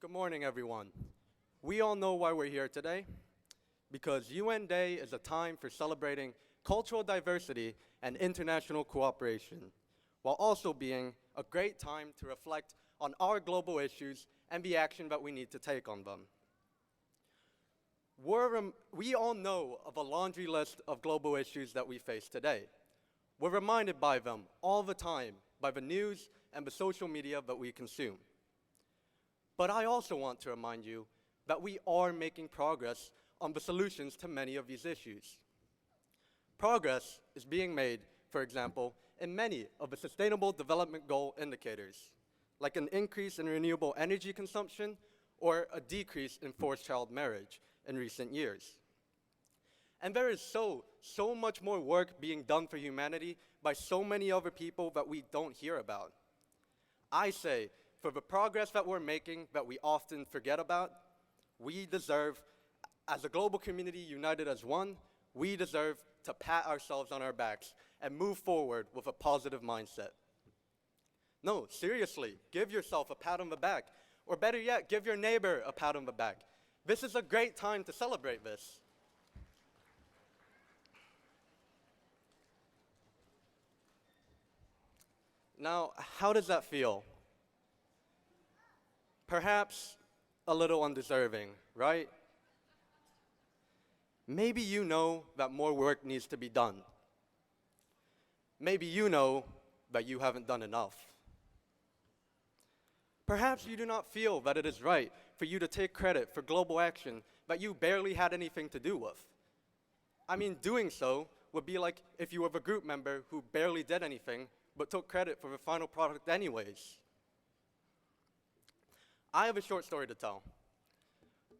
Good morning, everyone. We all know why we're here today, because UN Day is a time for celebrating cultural diversity and international cooperation, while also being a great time to reflect on our global issues and the action that we need to take on them. We all know of a laundry list of global issues that we face today. We're reminded by them all the time by the news and the social media that we consume. But I also want to remind you that we are making progress on the solutions to many of these issues. Progress is being made, for example, in many of the Sustainable Development Goal indicators, like an increase in renewable energy consumption or a decrease in forced child marriage in recent years. And there is so much more work being done for humanity by so many other people that we don't hear about. I say, for the progress that we're making that we often forget about, we deserve, as a global community united as one, we deserve to pat ourselves on our backs and move forward with a positive mindset. No, seriously, give yourself a pat on the back, or better yet, give your neighbor a pat on the back. This is a great time to celebrate this. Now, how does that feel? Perhaps a little undeserving, right? Maybe you know that more work needs to be done. Maybe you know that you haven't done enough. Perhaps you do not feel that it is right for you to take credit for global action that you barely had anything to do with. I mean, doing so would be like if you were a group member who barely did anything but took credit for the final product anyways. I have a short story to tell.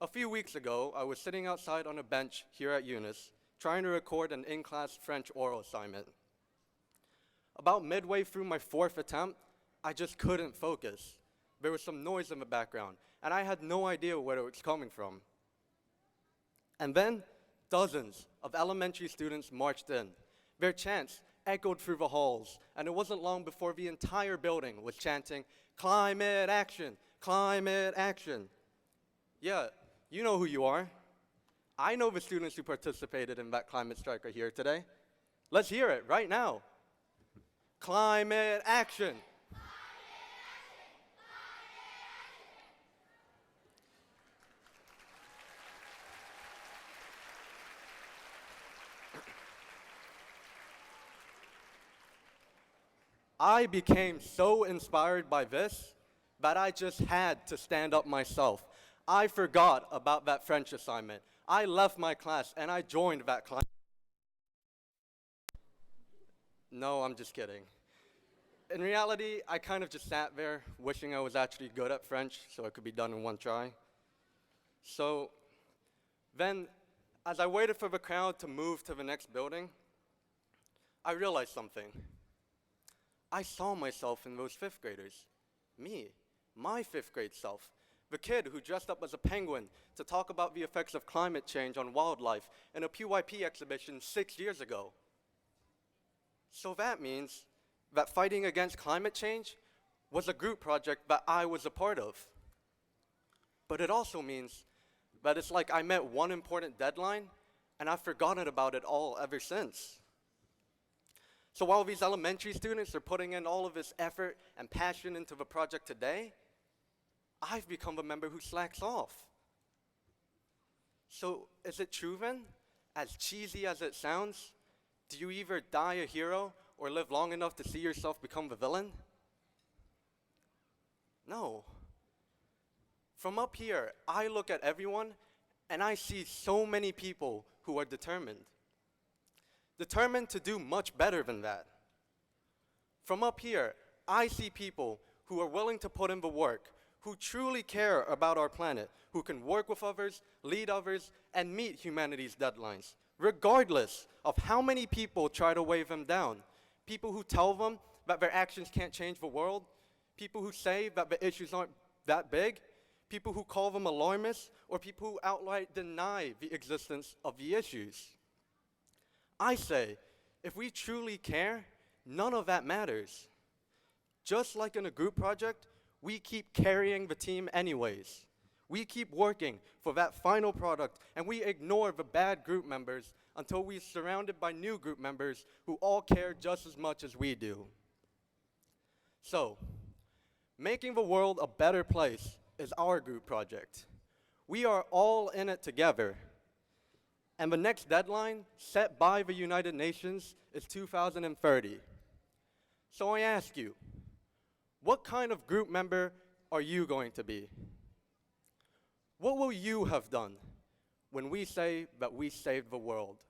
A few weeks ago, I was sitting outside on a bench here at UNIS, trying to record an in-class French oral assignment. About midway through my fourth attempt, I just couldn't focus. There was some noise in the background, and I had no idea where it was coming from. And then, dozens of elementary students marched in. Their chants echoed through the halls, and it wasn't long before the entire building was chanting, "Climate action! Climate action!" Yeah, you know who you are. I know the students who participated in that climate strike are here today. Let's hear it right now. Climate action! I became so inspired by this that I just had to stand up myself. I forgot about that French assignment. I left my class and I joined that class. No, I'm just kidding. In reality, I kind of just sat there wishing I was actually good at French so it could be done in one try. So then, as I waited for the crowd to move to the next building, I realized something. I saw myself in those fifth graders. Me, my fifth grade self. The kid who dressed up as a penguin to talk about the effects of climate change on wildlife in a PYP exhibition 6 years ago. So that means that fighting against climate change was a group project that I was a part of. But it also means that it's like I met one important deadline and I've forgotten about it all ever since. So while these elementary students are putting in all of this effort and passion into the project today, I've become a member who slacks off. So is it true then, as cheesy as it sounds, do you either die a hero or live long enough to see yourself become the villain? No. From up here, I look at everyone and I see so many people who are determined. Determined to do much better than that. From up here, I see people who are willing to put in the work, who truly care about our planet, who can work with others, lead others, and meet humanity's deadlines, regardless of how many people try to wave them down. People who tell them that their actions can't change the world, people who say that the issues aren't that big, people who call them alarmists, or people who outright deny the existence of the issues. I say, if we truly care, none of that matters. Just like in a group project, we keep carrying the team anyways. We keep working for that final product, and we ignore the bad group members until we're surrounded by new group members who all care just as much as we do. So, making the world a better place is our group project. We are all in it together. And the next deadline set by the United Nations is 2030. So I ask you, what kind of group member are you going to be? What will you have done when we say that we saved the world?